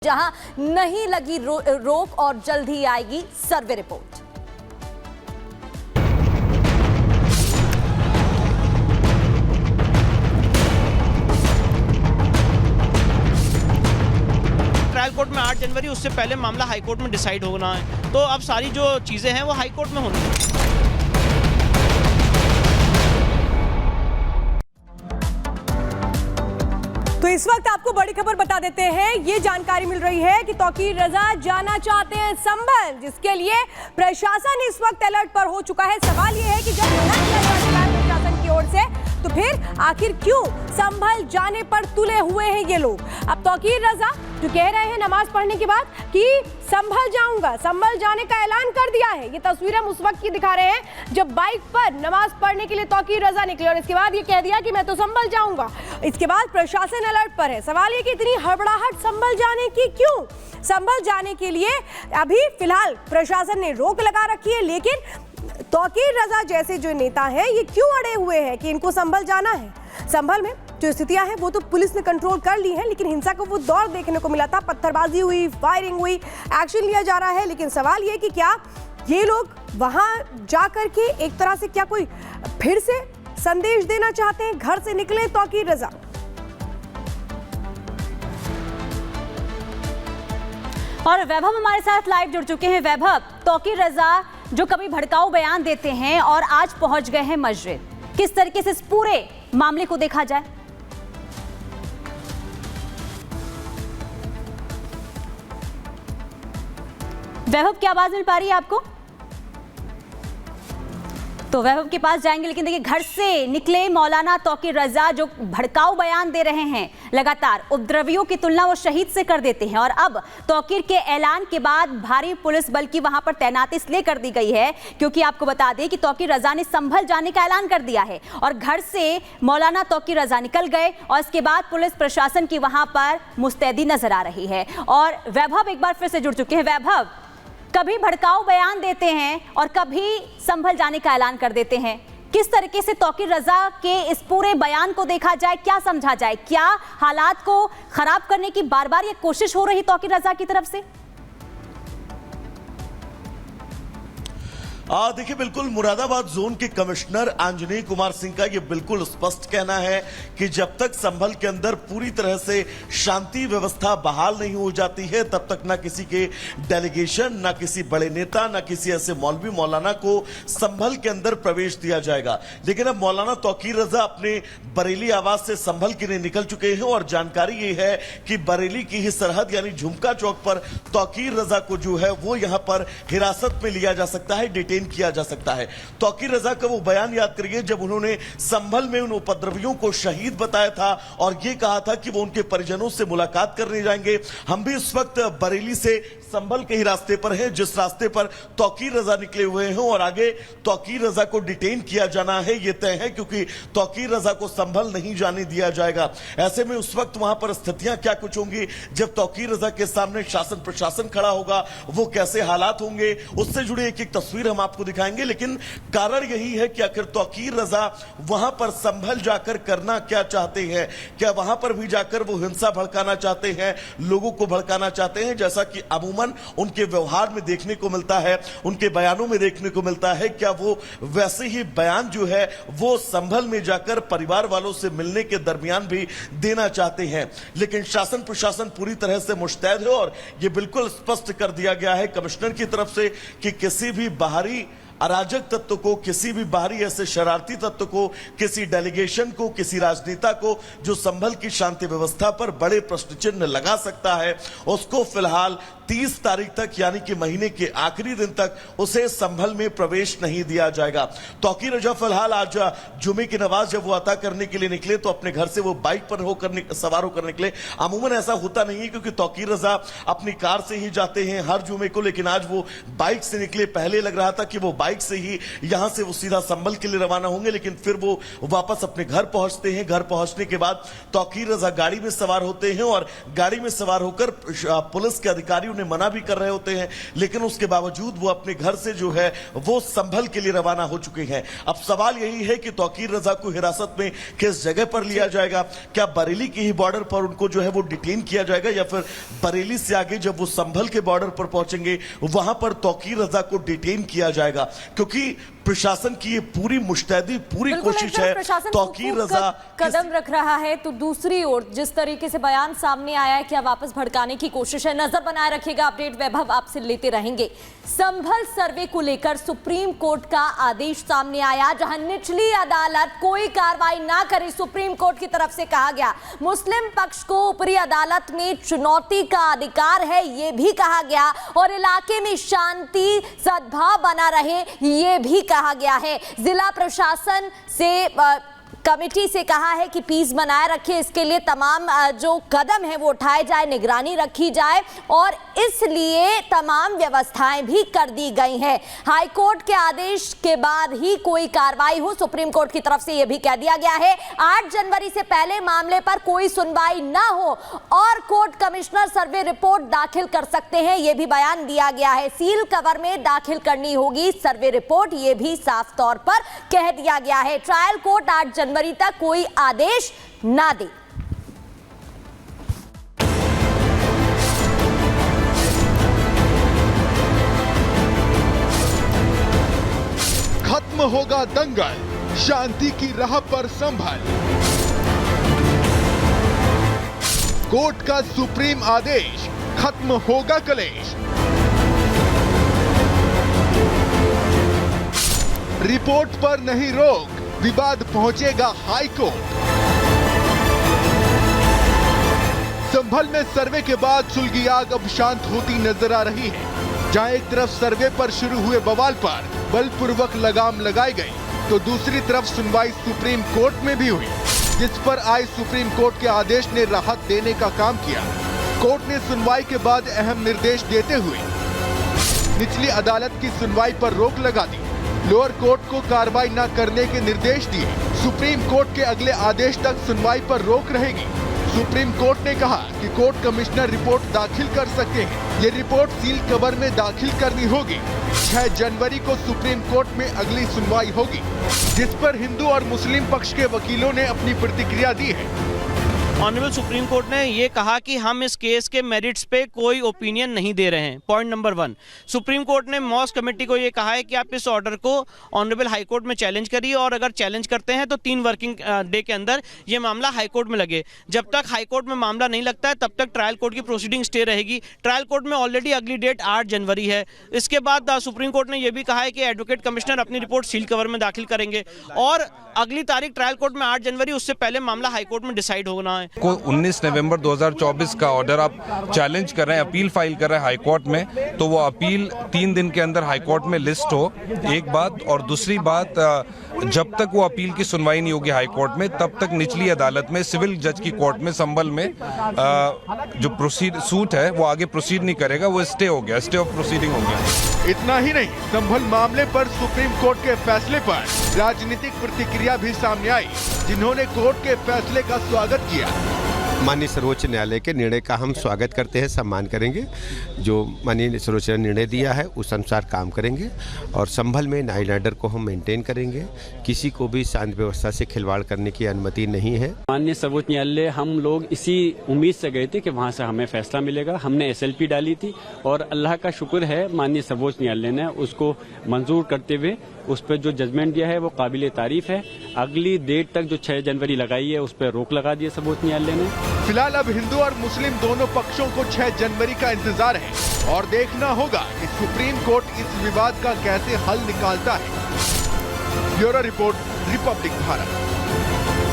जहां नहीं लगी रोक और जल्द ही आएगी सर्वे रिपोर्ट। ट्रायल कोर्ट में 8 जनवरी, उससे पहले मामला हाई कोर्ट में डिसाइड होना है, तो अब सारी जो चीजें हैं वो हाई कोर्ट में होनी। तो इस वक्त आपको बड़ी खबर बता देते हैं। ये जानकारी मिल रही है कि तौकीर रजा जाना चाहते हैं संभल, जिसके लिए प्रशासन इस वक्त अलर्ट पर हो चुका है। सवाल ये है कि जब मना किया जा चुका है प्रशासन की ओर से, तो फिर आखिर क्यों संभल जाने पर तुले हुए हैं ये लोग। अब तौकीर रजा जो कह रहे हैं नमाज पढ़ने के बाद कि संभल जाऊंगा, संभल जाने का ऐलान कर दिया है। ये तस्वीर हम उस वक्त की दिखा रहे हैं जब बाइक पर नमाज पढ़ने के लिए तौकीर रजा निकले और इसके बाद ये कह दिया कि मैं तो संभल जाऊंगा। इसके बाद प्रशासन अलर्ट पर है। सवाल ये कि इतनी हड़बड़ाहट संभल जाने की क्यों? संभल जाने के लिए अभी फिलहाल प्रशासन ने रोक लगा रखी है, लेकिन तौकीर रजा जैसे जो नेता हैं ये क्यों अड़े हुए हैं कि इनको संभल जाना है। संभल में जो स्थितियां हैं वो तो पुलिस ने कंट्रोल कर ली है, लेकिन हिंसा का वो दौर देखने को मिला था। पत्थरबाजी हुई, फायरिंग हुई, एक्शन लिया जा रहा है। लेकिन सवाल ये कि क्या ये लोग वहां जाकर के एक तरह से क्या कोई फिर से संदेश देना चाहते हैं? घर से निकले तौकीर रजा। और वैभव हमारे साथ लाइव जुड़ चुके हैं। वैभव, तौकीर रजा जो कभी भड़काऊ बयान देते हैं और आज पहुंच गए हैं मस्जिद, किस तरीके से इस पूरे मामले को देखा जाए? वैभव, क्या आवाज मिल पा रही है आपको? तो वैभव के पास जाएंगे, लेकिन देखिए घर से निकले मौलाना तौकीर रजा जो भड़काऊ बयान दे रहे हैं, लगातार उपद्रवियों की तुलना वो शहीद से कर देते हैं। और अब तौकीर के ऐलान के बाद भारी पुलिस बल की वहां पर तैनाती इसलिए कर दी गई है क्योंकि आपको बता दें कि तौकीर रजा ने संभल जाने का ऐलान कर दिया है और घर से मौलाना तौकीर रजा निकल गए और इसके बाद पुलिस प्रशासन की वहां पर मुस्तैदी नजर आ रही है। और वैभव एक बार फिर से जुड़ चुके हैं। वैभव, कभी भड़काऊ बयान देते हैं और कभी संभल जाने का ऐलान कर देते हैं, किस तरीके से तौकीर रजा के इस पूरे बयान को देखा जाए, क्या समझा जाए? क्या हालात को खराब करने की बार बार ये कोशिश हो रही तौकीर रजा की तरफ से? देखिए, बिल्कुल मुरादाबाद जोन के कमिश्नर आंजनेय कुमार सिंह का ये बिल्कुल स्पष्ट कहना है कि जब तक संभल के अंदर पूरी तरह से शांति व्यवस्था बहाल नहीं हो जाती है, तब तक ना किसी के डेलीगेशन, ना किसी बड़े नेता, ना किसी ऐसे मौलवी मौलाना को संभल के अंदर प्रवेश दिया जाएगा। लेकिन अब मौलाना तौकीर रजा अपने बरेली आवास से संभल के लिए निकल चुके हैं और जानकारी ये है कि बरेली की ही सरहद यानी झुमका चौक पर तौकीर रजा को जो है वो यहां पर हिरासत में लिया जा सकता है, डिटेन किया जा सकता है। तौकीर रजा का वो बयान याद करिए जब उन्होंने संभल में उन उपद्रवियों को शहीद बताया था और ये कहा था कि वो उनके परिजनों से मुलाकात करने जाएंगे। हम भी इस वक्त बरेली से संभल के ही रास्ते पर हैं, जिस रास्ते पर तौकीर रजा निकले हुए हैं और आगे तौकीर रजा को डिटेन किया जाना है ये तय है, क्योंकि तौकीर रजा को संभल नहीं जाने दिया जाएगा। ऐसे में उस वक्त वहां पर स्थितियां क्या कुछ होंगी जब तौकीर रजा के सामने शासन प्रशासन खड़ा होगा, वो कैसे हालात होंगे, उससे जुड़ी एक एक तस्वीर हम आपको दिखाएंगे। लेकिन कारण यही है कि आखिर तौकीर रजा वहां पर संभल जाकर करना क्या चाहते हैं? क्या वहां पर भी जाकर वो हिंसा भड़काना चाहते हैं, लोगों को भड़काना चाहते हैं, जैसा कि अमूमन उनके व्यवहार में देखने को मिलता है, उनके बयानों में देखने को मिलता है? क्या वो वैसे ही बयान जो है वो संभल में जाकर परिवार वालों से मिलने के दरमियान भी देना चाहते हैं? लेकिन शासन प्रशासन पूरी तरह से मुस्तैद है और ये बिल्कुल स्पष्ट कर दिया गया है कमिश्नर की तरफ से कि किसी भी बाहरी अराजक तत्व को, किसी भी बाहरी ऐसे शरारती तत्व को, किसी डेलीगेशन को, किसी राजनेता को जो संभल की शांति व्यवस्था पर बड़े प्रश्न चिन्ह लगा सकता है, उसको फिलहाल 30 तारीख तक यानी कि महीने के आखिरी दिन तक उसे संभल में प्रवेश नहीं दिया जाएगा। तौकीर रजा फिलहाल आज जुमे की नमाज जब वो अता करने के लिए निकले तो अपने घर से वो बाइक पर सवार होकर निकले। अमूमन ऐसा होता नहीं है क्योंकि तौकीर रजा अपनी कार से ही जाते हैं हर जुमे को, लेकिन आज वो बाइक से निकले। पहले लग रहा था कि वो बाइक बाइक से ही यहां से वो सीधा संभल के लिए रवाना होंगे, लेकिन फिर वो वापस अपने घर पहुंचते हैं। घर पहुंचने के बाद तौकीर रजा गाड़ी में सवार होते हैं और गाड़ी में सवार होकर पुलिस के अधिकारी उन्हें मना भी कर रहे होते हैं, लेकिन उसके बावजूद वो अपने घर से जो है वो संभल के लिए रवाना हो चुके हैं। अब सवाल यही है कि तौकीर रजा को हिरासत में किस जगह पर लिया जाएगा? क्या बरेली के ही बॉर्डर पर उनको जो है वो डिटेन किया जाएगा, या फिर बरेली से आगे जब वो संभल के बॉर्डर पर पहुंचेंगे वहां पर तौकीर रजा को डिटेन किया जाएगा? क्योंकि प्रशासन की ये पूरी मुस्तैदी, पूरी कोशिश है तौकीर रजा कदम रख रहा है, तो दूसरी ओर जिस तरीके से बयान सामने आया है, क्या वापस भड़काने की कोशिश है? नजर बनाए रखिएगा, अपडेट वैभव आपसे लेते रहेंगे। संभल सर्वे को लेकर सुप्रीम कोर्ट का आदेश सामने आया, जहां निचली अदालत कोई कार्रवाई ना करे, सुप्रीम कोर्ट की तरफ से कहा गया। मुस्लिम पक्ष को ऊपरी अदालत में चुनौती का अधिकार है, यह भी कहा गया, और इलाके में शांति सद्भाव बना रहे, यह भी कहा गया है। जिला प्रशासन से कमेटी से कहा है कि पीस बनाए रखे, इसके लिए तमाम जो कदम है वो उठाए जाए, निगरानी रखी जाए, और इसलिए तमाम व्यवस्थाएं भी कर दी गई हैं। हाई कोर्ट के आदेश के बाद ही कोई कार्रवाई हो, सुप्रीम कोर्ट की तरफ से यह भी कह दिया गया है। 8 जनवरी से पहले मामले पर कोई सुनवाई ना हो और कोर्ट कमिश्नर सर्वे रिपोर्ट दाखिल कर सकते हैं, यह भी बयान दिया गया है। सील कवर में दाखिल करनी होगी सर्वे रिपोर्ट, यह भी साफ तौर पर कह दिया गया है। ट्रायल कोर्ट 8 जनवरी तक कोई आदेश ना दे। खत्म होगा दंगल, शांति की राह पर संभल। कोर्ट का सुप्रीम आदेश, खत्म होगा कलेश। रिपोर्ट पर नहीं रोक, विवाद पहुंचेगा हाई कोर्ट। संभल में सर्वे के बाद सुलगी आग अब शांत होती नजर आ रही है। जहां एक तरफ सर्वे पर शुरू हुए बवाल पर बलपूर्वक लगाम लगाई गई, तो दूसरी तरफ सुनवाई सुप्रीम कोर्ट में भी हुई, जिस पर आज सुप्रीम कोर्ट के आदेश ने राहत देने का काम किया। कोर्ट ने सुनवाई के बाद अहम निर्देश देते हुए निचली अदालत की सुनवाई पर रोक लगा दी, लोअर कोर्ट को कार्रवाई न करने के निर्देश दिए। सुप्रीम कोर्ट के अगले आदेश तक सुनवाई पर रोक रहेगी। सुप्रीम कोर्ट ने कहा कि कोर्ट कमिश्नर रिपोर्ट दाखिल कर सकते हैं। ये रिपोर्ट सील कवर में दाखिल करनी होगी। 6 जनवरी को सुप्रीम कोर्ट में अगली सुनवाई होगी, जिस पर हिंदू और मुस्लिम पक्ष के वकीलों ने अपनी प्रतिक्रिया दी है। ऑनरेबल सुप्रीम कोर्ट ने ये कहा कि हम इस केस के मेरिट्स पे कोई ओपिनियन नहीं दे रहे हैं। पॉइंट नंबर 1, सुप्रीम कोर्ट ने मॉस कमेटी को ये कहा है कि आप इस ऑर्डर को ऑनरेबल हाई कोर्ट में चैलेंज करिए, और अगर चैलेंज करते हैं तो 3 वर्किंग डे के अंदर ये मामला हाई कोर्ट में लगे। जब तक हाई कोर्ट में मामला नहीं लगता है तब तक ट्रायल कोर्ट की प्रोसीडिंग स्टे रहेगी। ट्रायल कोर्ट में ऑलरेडी अगली डेट 8 जनवरी है। इसके बाद सुप्रीम कोर्ट ने यह भी कहा है कि एडवोकेट कमिश्नर अपनी रिपोर्ट सील कवर में दाखिल करेंगे, और अगली तारीख ट्रायल कोर्ट में 8 जनवरी, उससे पहले मामला हाई कोर्ट में डिसाइड होना है। 19 नवंबर 2024 का ऑर्डर आप चैलेंज कर रहे हैं, अपील फाइल कर रहे हैं हाई कोर्ट में, तो वो अपील 3 दिन के अंदर हाई कोर्ट में लिस्ट हो, एक बात। और दूसरी बात, जब तक वो अपील की सुनवाई नहीं होगी हाई कोर्ट में, तब तक निचली अदालत में, सिविल जज की कोर्ट में संभल में जो सूट है वो आगे प्रोसीड नहीं करेगा, वो स्टे हो गया, स्टे ऑफ प्रोसीडिंग हो गया। इतना ही नहीं, संभल मामले पर सुप्रीम कोर्ट के फैसले पर राजनीतिक प्रतिक्रिया भी सामने आई, जिन्होंने कोर्ट के फैसले का स्वागत किया। माननीय सर्वोच्च न्यायालय के निर्णय का हम स्वागत करते हैं, सम्मान करेंगे। जो माननीय सर्वोच्च न्यायालय ने निर्णय दिया है उस अनुसार काम करेंगे, और संभल में लॉ एंड ऑर्डर को हम मेंटेन करेंगे। किसी को भी शांति व्यवस्था से खिलवाड़ करने की अनुमति नहीं है। माननीय सर्वोच्च न्यायालय, हम लोग इसी उम्मीद से गए थे कि वहाँ से हमें फैसला मिलेगा। हमने SLP डाली थी, और अल्लाह का शुक्र है माननीय सर्वोच्च न्यायालय ने उसको मंजूर करते हुए उस पर जो जजमेंट दिया है वो काबिल तारीफ है। अगली डेट तक जो 6 जनवरी लगाई है उस पर रोक लगा दी है सर्वोच्च न्यायालय ने। फिलहाल अब हिंदू और मुस्लिम दोनों पक्षों को 6 जनवरी का इंतजार है, और देखना होगा कि सुप्रीम कोर्ट इस विवाद का कैसे हल निकालता है। Bureau report, Republic Bharat.